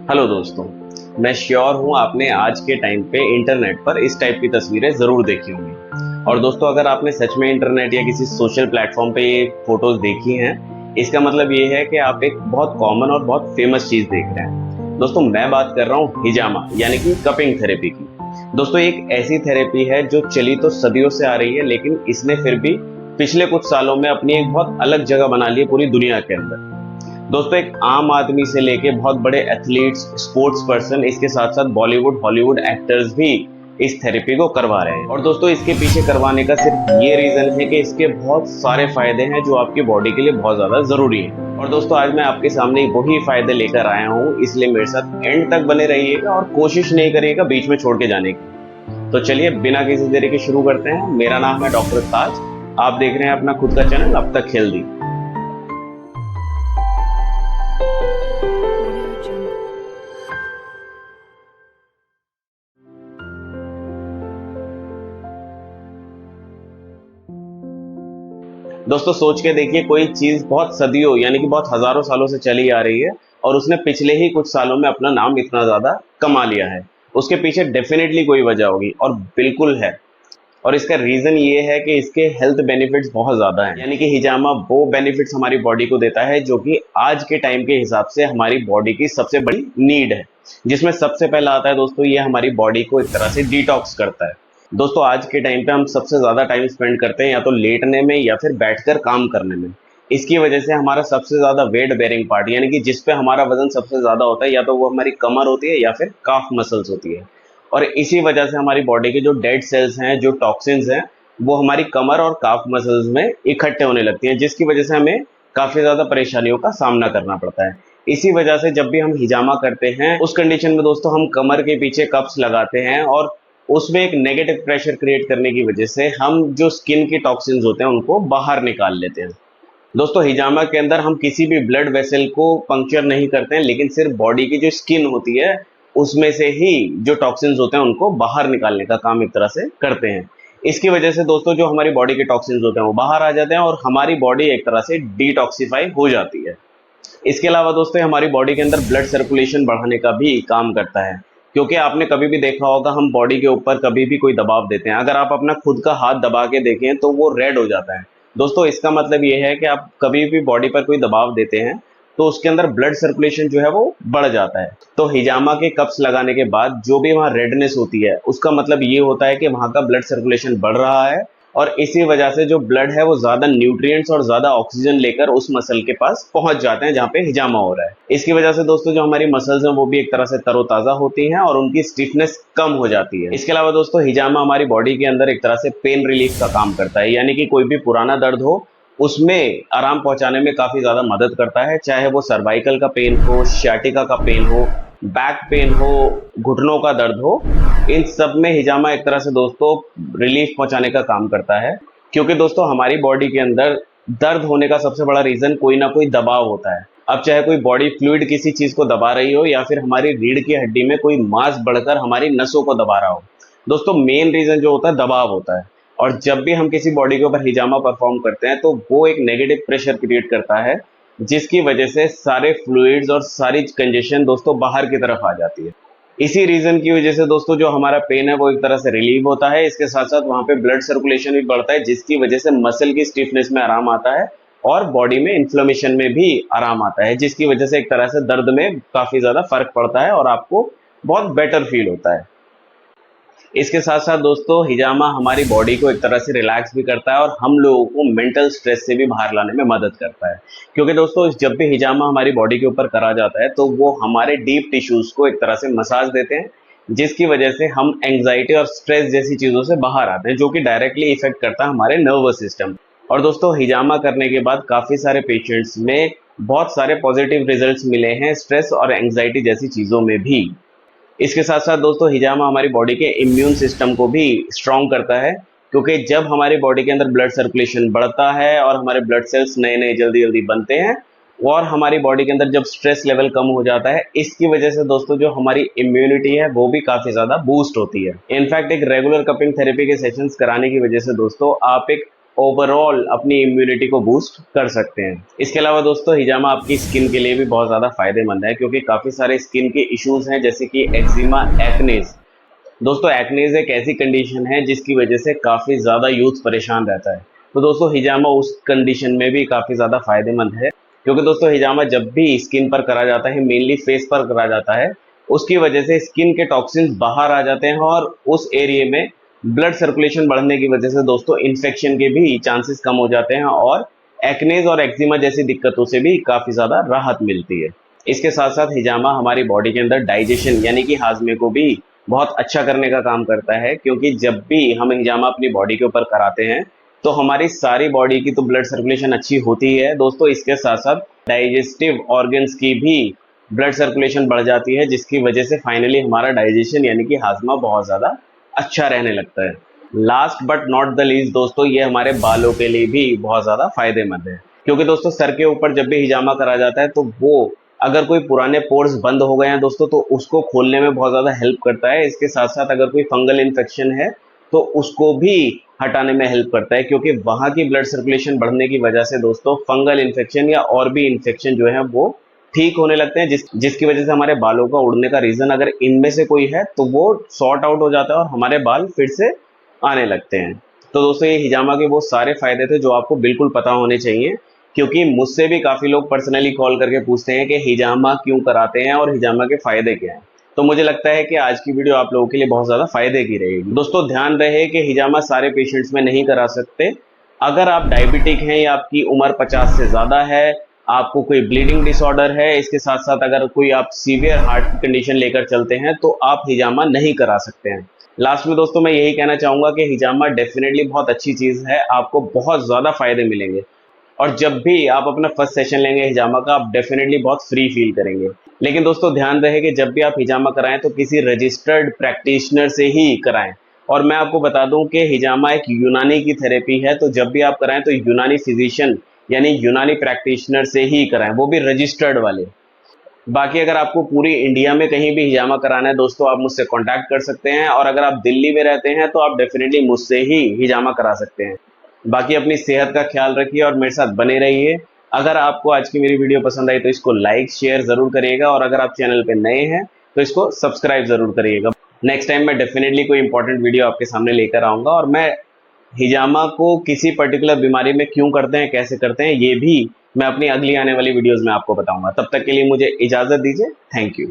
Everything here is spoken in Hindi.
हेलो दोस्तों। मैं श्योर हूँ आपने आज के टाइम पे इंटरनेट पर इस टाइप की तस्वीरें जरूर देखी होंगी। और दोस्तों, अगर आपने सच में इंटरनेट या किसी सोशल प्लेटफॉर्म पे ये फोटोज देखी हैं, इसका मतलब ये है कि आप एक बहुत कॉमन और बहुत फेमस चीज देख रहे हैं। दोस्तों, मैं बात कर रहा हूँ हिजामा यानी कि कपिंग थेरेपी की। दोस्तों, एक ऐसी थेरेपी है जो चली तो सदियों से आ रही है, लेकिन इसने फिर भी पिछले कुछ सालों में अपनी एक बहुत अलग जगह बना ली है पूरी दुनिया के अंदर। दोस्तों, एक आम आदमी से लेके बहुत बड़े एथलीट्स, स्पोर्ट्स पर्सन, इसके साथ साथ बॉलीवुड हॉलीवुड एक्टर्स भी इस थेरेपी को करवा रहे हैं। और दोस्तों, इसके पीछे करवाने का सिर्फ ये रीजन है कि इसके बहुत सारे फायदे हैं जो आपकी बॉडी के लिए बहुत ज्यादा जरूरी है। और दोस्तों, आज मैं आपके सामने वही फायदे लेकर आया हूँ, इसलिए मेरे साथ एंड तक बने रहिएगा और कोशिश नहीं करिएगा बीच में छोड़ के जाने की। तो चलिए, बिना किसी देरी के शुरू करते हैं। मेरा नाम है डॉक्टर ताज। आप देख रहे हैं अपना खुद का चैनल अब तक हेल्दी। दोस्तों, सोच के देखिए, कोई चीज बहुत सदियों यानी कि बहुत हजारों सालों से चली आ रही है और उसने पिछले ही कुछ सालों में अपना नाम इतना ज्यादा कमा लिया है। उसके पीछे डेफिनेटली कोई वजह होगी और बिल्कुल है। और इसका रीजन ये है कि इसके हेल्थ बेनिफिट्स बहुत ज्यादा हैं। यानी कि हिजामा वो बेनिफिट्स हमारी बॉडी को देता है जो कि आज के टाइम के हिसाब से हमारी बॉडी की सबसे बड़ी नीड है। जिसमें सबसे पहला आता है दोस्तों, ये हमारी बॉडी को एक तरह से डिटॉक्स करता है। दोस्तों, आज के टाइम पे हम सबसे ज्यादा टाइम स्पेंड करते हैं या तो लेटने में या फिर बैठकर काम करने में। इसकी वजह से हमारा सबसे ज्यादा वेट बेरिंग पार्ट यानी कि जिस पे हमारा वजन सबसे ज्यादा होता है, या तो वो हमारी कमर होती है या फिर काफ मसल्स होती है। और इसी वजह से हमारी बॉडी के जो डेड सेल्स हैं, जो टॉक्सिन्स हैं, वो हमारी कमर और काफ मसल्स में इकट्ठे होने लगती हैं, जिसकी वजह से हमें काफी ज्यादा परेशानियों का सामना करना पड़ता है। इसी वजह से जब भी हम हिजामा करते हैं, उस कंडीशन में दोस्तों हम कमर के पीछे कप्स लगाते हैं और उसमें एक नेगेटिव प्रेशर क्रिएट करने की वजह से हम जो स्किन की टॉक्सिन्स होते हैं उनको बाहर निकाल लेते हैं। दोस्तों, हिजामा के अंदर हम किसी भी ब्लड वेसल को पंक्चर नहीं करते हैं, लेकिन सिर्फ बॉडी की जो स्किन होती है उसमें से ही जो टॉक्सिन्स होते हैं उनको बाहर निकालने का काम एक तरह से करते हैं। इसकी वजह से दोस्तों, जो हमारी बॉडी के टॉक्सिन्स होते हैं वो बाहर आ जाते हैं और हमारी बॉडी एक तरह से डिटॉक्सिफाई हो जाती है। इसके अलावा दोस्तों, ये हमारी बॉडी के अंदर ब्लड सर्कुलेशन बढ़ाने का भी काम करता है। क्योंकि आपने कभी भी देखा होगा, हम बॉडी के ऊपर कभी भी कोई दबाव देते हैं, अगर आप अपना खुद का हाथ दबा के देखें तो वो रेड हो जाता है। दोस्तों, इसका मतलब ये है कि आप कभी भी बॉडी पर कोई दबाव देते हैं तो उसके अंदर ब्लड सर्कुलेशन जो है वो बढ़ जाता है। तो हिजामा के कप्स लगाने के बाद जो भी वहाँ रेडनेस होती है, उसका मतलब ये होता है कि वहाँ का ब्लड सर्कुलेशन बढ़ रहा है और इसी वजह से जो ब्लड है वो ज्यादा न्यूट्रिएंट्स और ज्यादा ऑक्सीजन लेकर उस मसल के पास पहुंच जाते हैं जहां पे हिजामा हो रहा है। इसकी वजह से दोस्तों, जो हमारी मसल्स हैं वो भी एक तरह से तरोताजा होती हैं और उनकी स्टिफनेस कम हो जाती है। इसके अलावा दोस्तों, हिजामा हमारी बॉडी के अंदर एक तरह से पेन रिलीफ का काम करता है। यानी कि कोई भी पुराना दर्द हो उसमें आराम पहुंचाने में काफी ज्यादा मदद करता है, चाहे वो सर्वाइकल का पेन हो, शियाटिका का पेन हो, बैक पेन हो, घुटनों का दर्द हो। इन सब में हिजामा एक तरह से दोस्तों रिलीफ पहुंचाने का काम करता है। क्योंकि दोस्तों, हमारी बॉडी के अंदर दर्द होने का सबसे बड़ा रीजन कोई ना कोई दबाव होता है। अब चाहे कोई बॉडी फ्लूइड किसी चीज को दबा रही हो या फिर हमारी रीढ़ की हड्डी में कोई मांस बढ़कर हमारी नसों को दबा रहा हो, दोस्तों मेन रीजन जो होता है दबाव होता है। और जब भी हम किसी बॉडी के ऊपर हिजामा परफॉर्म करते हैं तो वो एक नेगेटिव प्रेशर क्रिएट करता है, जिसकी वजह से सारे फ्लूइड्स और सारी कंजेशन दोस्तों बाहर की तरफ आ जाती है। इसी रीजन की वजह से दोस्तों, जो हमारा पेन है वो एक तरह से रिलीव होता है। इसके साथ साथ वहां पे ब्लड सर्कुलेशन भी बढ़ता है, जिसकी वजह से मसल की स्टिफनेस में आराम आता है और बॉडी में इन्फ्लेमेशन में भी आराम आता है, जिसकी वजह से एक तरह से दर्द में काफी ज्यादा फर्क पड़ता है और आपको बहुत बेटर फील होता है। इसके साथ साथ दोस्तों, हिजामा हमारी बॉडी को एक तरह से रिलैक्स भी करता है और हम लोगों को मेंटल स्ट्रेस से भी बाहर लाने में मदद करता है। क्योंकि दोस्तों, जब भी हिजामा हमारी बॉडी के ऊपर करा जाता है तो वो हमारे डीप टिश्यूज को एक तरह से मसाज देते हैं, जिसकी वजह से हम एंग्जाइटी और स्ट्रेस जैसी चीजों से बाहर आते हैं, जो कि डायरेक्टली इफेक्ट करता है हमारे नर्वस सिस्टम। और दोस्तों, हिजामा करने के बाद काफी सारे पेशेंट्स में बहुत सारे पॉजिटिव रिजल्ट्स मिले हैं, स्ट्रेस और एंग्जाइटी जैसी चीजों में भी। इसके साथ साथ दोस्तों, हिजामा हमारी बॉडी के इम्यून सिस्टम को भी स्ट्रॉन्ग करता है। क्योंकि जब हमारी बॉडी के अंदर ब्लड सर्कुलेशन बढ़ता है और हमारे ब्लड सेल्स नए नए जल्दी जल्दी बनते हैं और हमारी बॉडी के अंदर जब स्ट्रेस लेवल कम हो जाता है, इसकी वजह से दोस्तों जो हमारी इम्यूनिटी है वो भी काफी ज्यादा बूस्ट होती है। इनफैक्ट एक रेगुलर कपिंग थेरेपी के सेशंस कराने की वजह से दोस्तों आप एक ओवरऑल अपनी इम्यूनिटी को बूस्ट कर सकते हैं। इसके अलावा दोस्तों हिजामा आपकी स्किन के लिए भी बहुत ज़्यादा फायदेमंद है, क्योंकि काफ़ी सारे स्किन के इश्यूज हैं जैसे कि एक्जिमा, एक्नेज। दोस्तों एक्नेज एक ऐसी कंडीशन है जिसकी वजह से काफ़ी ज़्यादा यूथ परेशान रहता है। तो दोस्तों हिजामा उस कंडीशन में भी काफ़ी ज़्यादा फायदेमंद है, क्योंकि दोस्तों हिजामा जब भी स्किन पर करा जाता है, मेनली फेस पर करा जाता है, उसकी वजह से स्किन के टॉक्सिन्स बाहर आ जाते हैं और उस एरिया में ब्लड सर्कुलेशन बढ़ने की वजह से दोस्तों इन्फेक्शन के भी चांसेस कम हो जाते हैं और एक्नेज और एक्जिमा जैसी दिक्कतों से भी काफ़ी ज़्यादा राहत मिलती है। इसके साथ साथ हिजामा हमारी बॉडी के अंदर डाइजेशन यानी कि हाजमे को भी बहुत अच्छा करने का काम करता है, क्योंकि जब भी हम हिजामा अपनी बॉडी के ऊपर कराते हैं तो हमारी सारी बॉडी की तो ब्लड सर्कुलेशन अच्छी होती है दोस्तों, इसके साथ साथ डाइजेस्टिव ऑर्गन्स की भी ब्लड सर्कुलेशन बढ़ जाती है, जिसकी वजह से फाइनली हमारा डाइजेशन यानी कि हाजमा बहुत ज़्यादा अच्छा रहने लगता है। Last but not the least दोस्तों, ये हमारे बालों के लिए भी बहुत ज़्यादा फायदेमंद है, क्योंकि दोस्तों सर के ऊपर जब भी हिजामा करा जाता है तो वो अगर कोई पुराने पोर्स बंद हो गए हैं दोस्तों तो उसको खोलने में बहुत ज़्यादा हेल्प करता है। इसके साथ साथ अगर कोई फंगल इन्फेक्शन है तो उसको भी हटाने में हेल्प करता है, क्योंकि वहाँ की ब्लड सर्कुलेशन बढ़ने की वजह से दोस्तों फंगल इन्फेक्शन या और भी इन्फेक्शन जो है वो ठीक होने लगते हैं, जिसकी वजह से हमारे बालों का उड़ने का रीज़न अगर इनमें से कोई है तो वो सॉर्ट आउट हो जाता है और हमारे बाल फिर से आने लगते हैं। तो दोस्तों ये हिजामा के वो सारे फायदे थे जो आपको बिल्कुल पता होने चाहिए, क्योंकि मुझसे भी काफ़ी लोग पर्सनली कॉल करके पूछते हैं कि हिजामा क्यों कराते हैं और हिजामा के फ़ायदे क्या हैं। तो मुझे लगता है कि आज की वीडियो आप लोगों के लिए बहुत ज़्यादा फायदे की रहेगी। दोस्तों ध्यान रहे कि हिजामा सारे पेशेंट्स में नहीं करा सकते। अगर आप डायबिटिक हैं या आपकी उम्र 50 से ज़्यादा है, आपको कोई ब्लीडिंग डिसऑर्डर है, इसके साथ साथ अगर कोई आप सीवियर हार्ट की कंडीशन लेकर चलते हैं तो आप हिजामा नहीं करा सकते हैं। लास्ट में दोस्तों मैं यही कहना चाहूँगा कि हिजामा डेफिनेटली बहुत अच्छी चीज़ है, आपको बहुत ज़्यादा फायदे मिलेंगे और जब भी आप अपना फर्स्ट सेशन लेंगे हिजामा का आप डेफिनेटली बहुत फ्री फील करेंगे। लेकिन दोस्तों ध्यान रहे कि जब भी आप हिजामा कराएं तो किसी रजिस्टर्ड प्रैक्टिशनर से ही कराएं। और मैं आपको बता दूं कि हिजामा एक यूनानी की थेरेपी है, तो जब भी आप कराएं तो यूनानी फिजिशियन यानी यूनानी प्रैक्टिशनर से ही कराएं, वो भी रजिस्टर्ड वाले। बाकी अगर आपको पूरी इंडिया में कहीं भी हिजामा कराना है दोस्तों आप मुझसे कांटेक्ट कर सकते हैं, और अगर आप दिल्ली में रहते हैं तो आप डेफिनेटली मुझसे ही हिजामा करा सकते हैं। बाकी अपनी सेहत का ख्याल रखिए और मेरे साथ बने रहिए। अगर आपको आज की मेरी वीडियो पसंद आई तो इसको लाइक शेयर ज़रूर करिएगा, और अगर आप चैनल पे नए हैं तो इसको सब्सक्राइब ज़रूर करिएगा। नेक्स्ट टाइम मैं डेफिनेटली कोई इंपॉर्टेंट वीडियो आपके सामने लेकर आऊँगा, और मैं हिजामा को किसी पर्टिकुलर बीमारी में क्यों करते हैं, कैसे करते हैं, ये भी मैं अपनी अगली आने वाली वीडियोज़ में आपको बताऊँगा। तब तक के लिए मुझे इजाज़त दीजिए। Thank you.